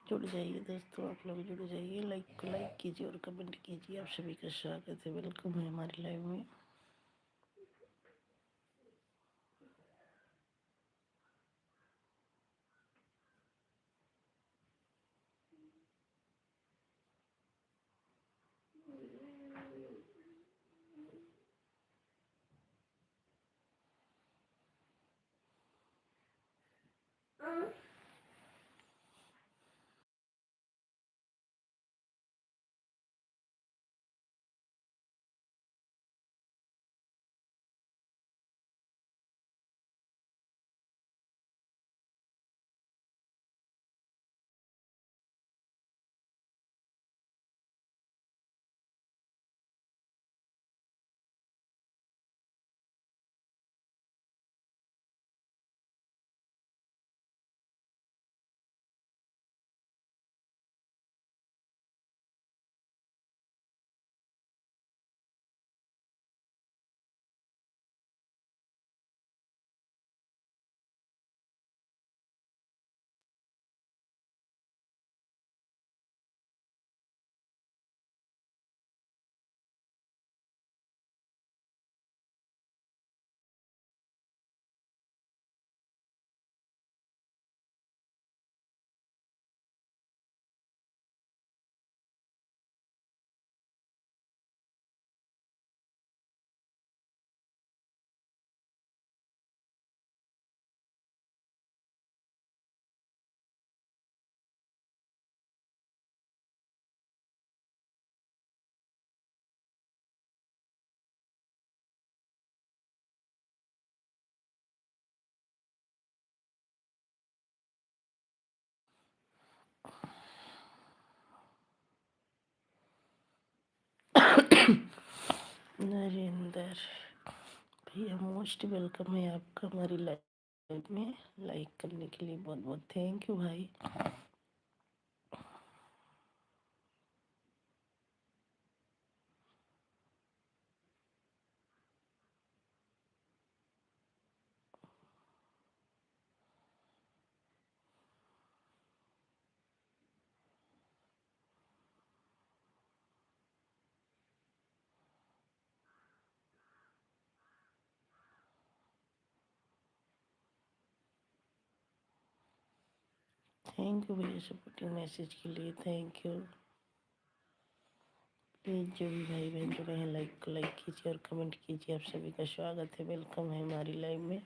जुड़ जाइए दोस्तों, आप लोग जुड़ जाइए, लाइक कीजिए और कमेंट कीजिए। आप सभी का स्वागत है, वेलकम है हमारी लाइव में। नरेंद्र भैया, मोस्ट वेलकम है आपका हमारी लाइव में। लाइक करने के लिए बहुत बहुत थैंक यू भाई। थैंक यू भैया सपोर्टिंग मैसेज के लिए, थैंक यू। प्लीज जो भी भाई बहन जुड़े हैं, लाइक कीजिए और कमेंट कीजिए। आप सभी का स्वागत है, वेलकम है हमारी लाइव में।